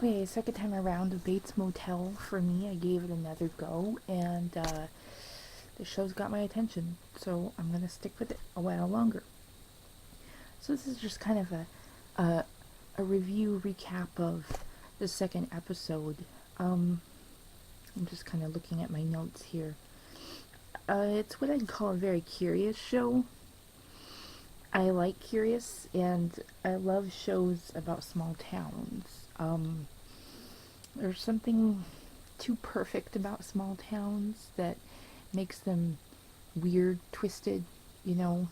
Okay, second time around with Bates Motel for me. I gave it another go, and the show's got my attention, so I'm gonna stick with it a while longer. So this is just kind of a, a review recap of the second episode. I'm just kind of looking at my notes here. It's what I'd call a very curious show. I like curious, and I love shows about small towns. There's something too perfect about small towns that makes them weird, twisted, you know.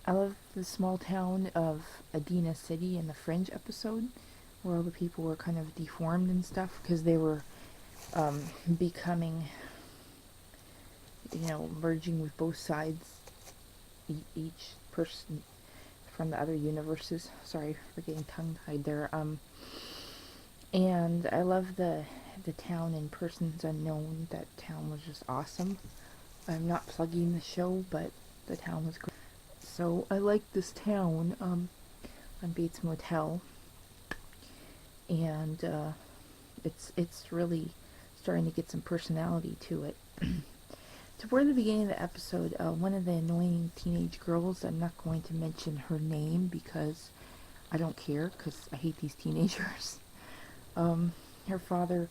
I love the small town of Adena City in the Fringe episode, where all the people were kind of deformed and stuff because they were becoming, merging with both sides, each person from the other universes. Sorry for getting tongue-tied there. And I love the town in Persons Unknown. That town was just awesome. I'm not plugging the show, but the town was great. So I like this town on Bates Motel, and it's really starting to get some personality to it. Toward the beginning of the episode, one of the annoying teenage girls, I'm not going to mention her name because I don't care, because I hate these teenagers. Her father,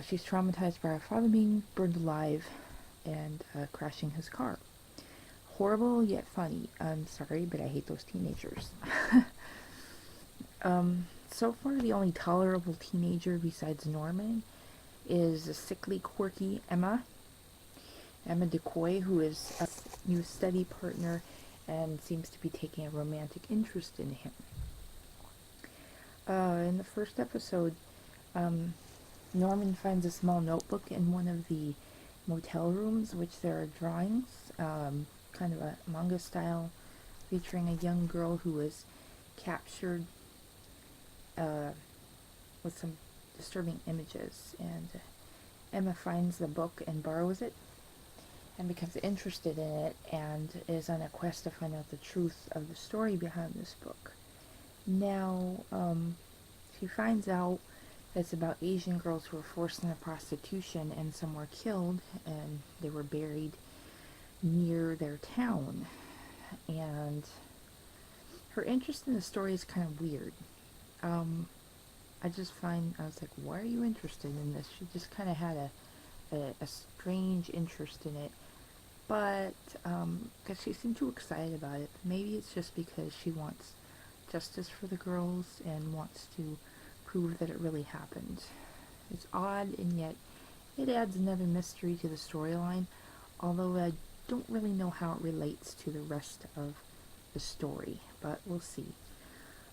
she's traumatized by her father being burned alive and crashing his car. Horrible yet funny. I'm sorry, but I hate those teenagers. So far, the only tolerable teenager besides Norman is a sickly, quirky Emma DeCoy, who is a new study partner and seems to be taking a romantic interest in him. In the first episode, Norman finds a small notebook in one of the motel rooms, which there are drawings, kind of a manga style, featuring a young girl who was captured with some disturbing images, and Emma finds the book and borrows it and becomes interested in it and is on a quest to find out the truth of the story behind this book. Now, she finds out that it's about Asian girls who were forced into prostitution, and some were killed and they were buried near their town. And her interest in the story is kind of weird. I was like, why are you interested in this? She just kind of had a strange interest in it. But, because she seemed too excited about it. Maybe it's just because she wants justice for the girls and wants to prove that it really happened. It's odd, and yet it adds another mystery to the storyline, although I don't really know how it relates to the rest of the story, but we'll see.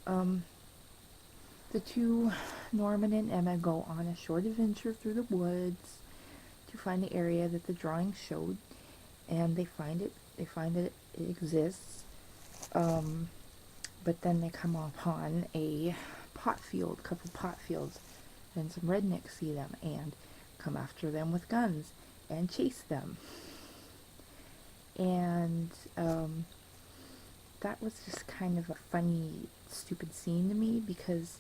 The two, Norman and Emma, go on a short adventure through the woods to find the area that the drawing showed, and they find that it exists, but then they come upon a couple pot fields, and some rednecks see them and come after them with guns and chase them. And that was just kind of a funny, stupid scene to me because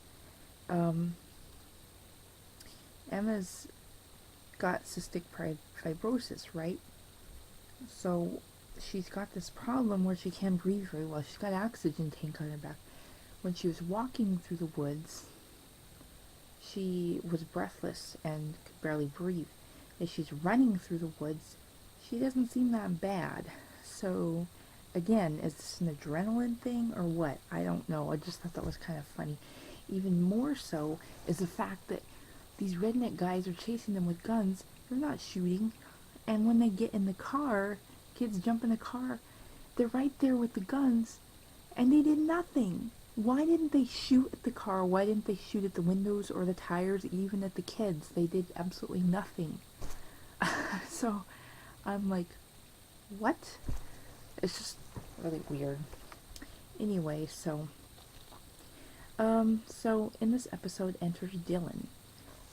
Emma's got cystic fibrosis, right? So she's got this problem where she can't breathe very well. She's got an oxygen tank on her back. When she was walking through the woods, she was breathless and could barely breathe. As she's running through the woods, she doesn't seem that bad. So, again, is this an adrenaline thing or what? I don't know. I just thought that was kind of funny. Even more so is the fact that these redneck guys are chasing them with guns. They're not shooting. And when they get in the car, kids jump in the car, they're right there with the guns, and they did nothing. Why didn't they shoot at the car? Why didn't they shoot at the windows or the tires, even at the kids? They did absolutely nothing. So I'm like, what? It's just really weird. Anyway, so in this episode enters Dylan,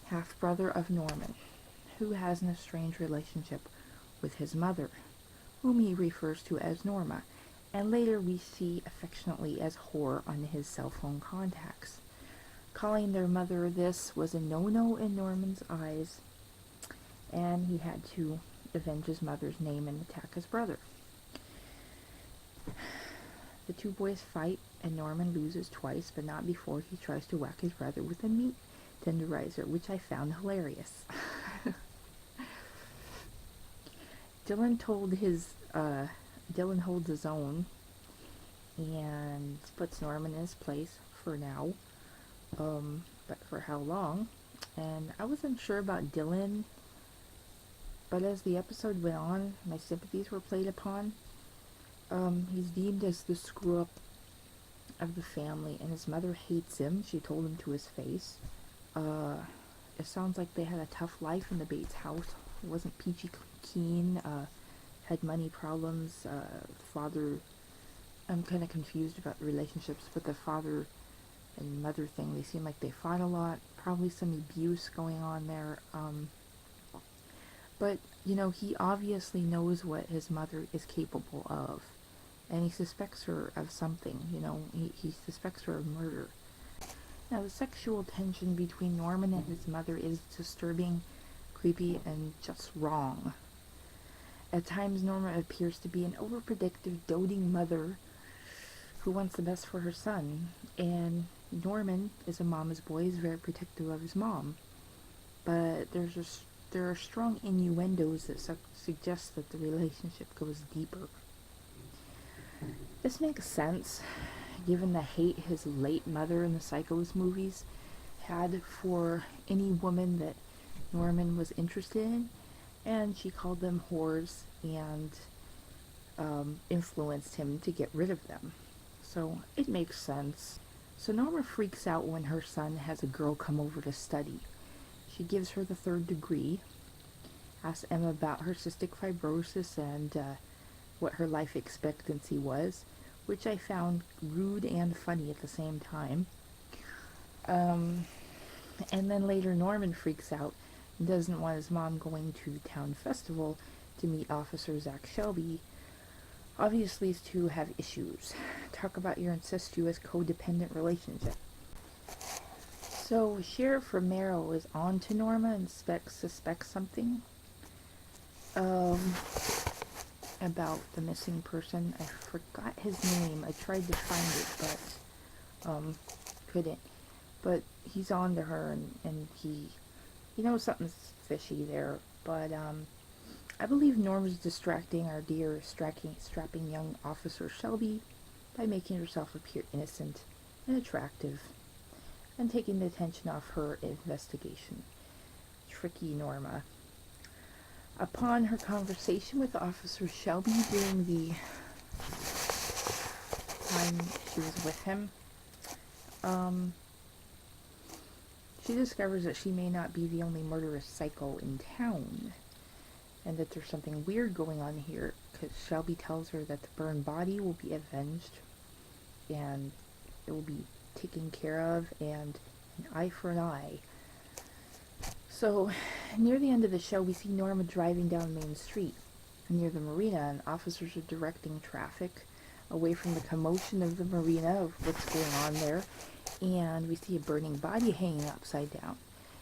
half-brother of Norman, who has an estranged relationship with his mother, whom he refers to as Norma, and later we see affectionately as Whore on his cell phone contacts. Calling their mother this was a no-no in Norman's eyes, and he had to avenge his mother's name and attack his brother. The two boys fight, and Norman loses twice, but not before he tries to whack his brother with a meat tenderizer, which I found hilarious. Dylan holds his own and puts Norman in his place for now, but for how long? And I wasn't sure about Dylan, but as the episode went on, my sympathies were played upon. He's deemed as the screw-up of the family, and his mother hates him. She told him to his face. It sounds like they had a tough life in the Bates house. It wasn't peachy keen, had money problems. Father, I'm kind of confused about the relationships, but the father and mother thing, they seem like they fought a lot. Probably some abuse going on there. But, he obviously knows what his mother is capable of. And he suspects her of something, he suspects her of murder. Now, the sexual tension between Norman and his mother is disturbing, creepy, and just wrong. At times, Norma appears to be an overprotective, doting mother who wants the best for her son. And Norman is a mama's boy, he's very protective of his mom. But there are strong innuendos that suggest that the relationship goes deeper. This makes sense, given the hate his late mother in the Psychos movies had for any woman that Norman was interested in, and she called them whores and influenced him to get rid of them. So it makes sense. So Norma freaks out when her son has a girl come over to study. She gives her the 3rd degree, asks Emma about her cystic fibrosis and what her life expectancy was, which I found rude and funny at the same time. And then later Norman freaks out and doesn't want his mom going to the town festival to meet Officer Zach Shelby. Obviously, these two have issues. Talk about your incestuous codependent relationship. So Sheriff Romero is on to Norma and suspects something about the missing person. I forgot his name. I tried to find it, but couldn't. But he's on to her, and he knows something's fishy there. But I believe Norma's distracting our dear strapping young Officer Shelby by making herself appear innocent and attractive and taking the attention off her investigation. Tricky Norma. Upon her conversation with Officer Shelby during the time she was with him, she discovers that she may not be the only murderous psycho in town, and that there's something weird going on here, because Shelby tells her that the burned body will be avenged, and it will be taken care of, and an eye for an eye. So, near the end of the show, we see Norma driving down Main Street near the marina, and officers are directing traffic away from the commotion of the marina, of what's going on there, and we see a burning body hanging upside down.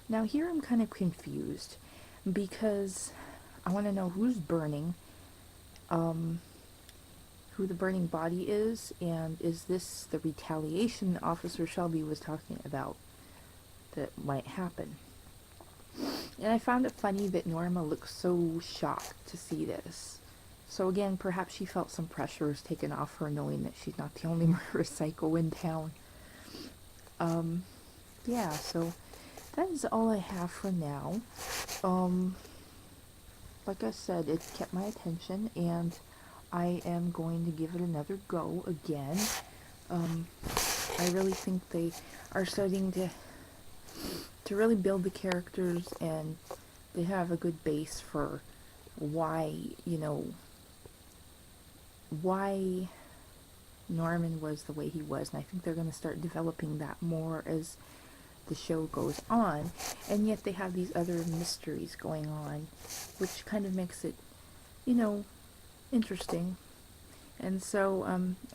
Now, here I'm kind of confused, because I want to know who's burning, who the burning body is, and is this the retaliation Officer Shelby was talking about that might happen? And I found it funny that Norma looks so shocked to see this. So again, perhaps she felt some pressure was taken off her, knowing that she's not the only murderous psycho in town. Yeah, so that is all I have for now. Like I said, it kept my attention, and I am going to give it another go again. I really think they are starting to really build the characters, and they have a good base for why Norman was the way he was, and I think they're going to start developing that more as the show goes on. And yet they have these other mysteries going on, which kind of makes it, interesting. And so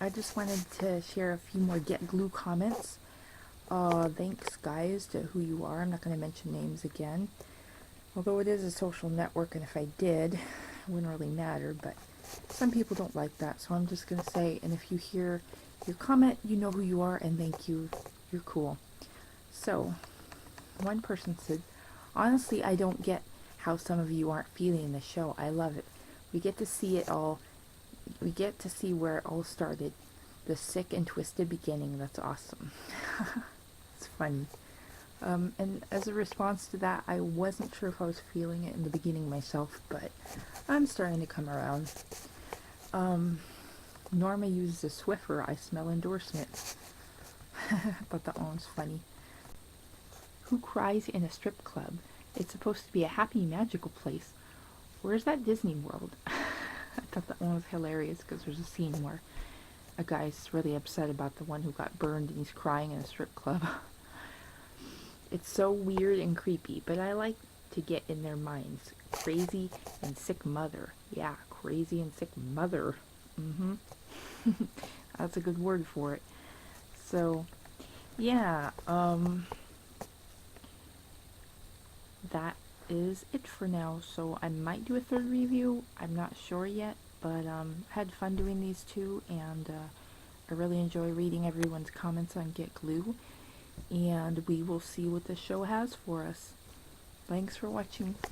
I just wanted to share a few more Get Glue comments. Thanks, guys, to who you are. I'm not going to mention names again. Although it is a social network, and if I did, it wouldn't really matter, but some people don't like that, so I'm just going to say, and if you hear your comment, you know who you are, and thank you. You're cool. So, one person said, honestly, I don't get how some of you aren't feeling the show. I love it. We get to see it all. We get to see where it all started. The sick and twisted beginning. That's awesome. It's funny. And as a response to that, I wasn't sure if I was feeling it in the beginning myself, but I'm starting to come around. Norma uses a Swiffer I smell endorsement. I thought that one was funny. Who cries in a strip club? It's supposed to be a happy, magical place. Where's that Disney World? I thought that one was hilarious because there's a scene where a guy's really upset about the one who got burned and he's crying in a strip club. It's so weird and creepy, but I like to get in their minds. Crazy and sick mother. Yeah, crazy and sick mother. That's a good word for it. So, yeah, that is it for now. So I might do a third review. I'm not sure yet, but had fun doing these two, and I really enjoy reading everyone's comments on Get Glue, and we will see what the show has for us. Thanks for watching.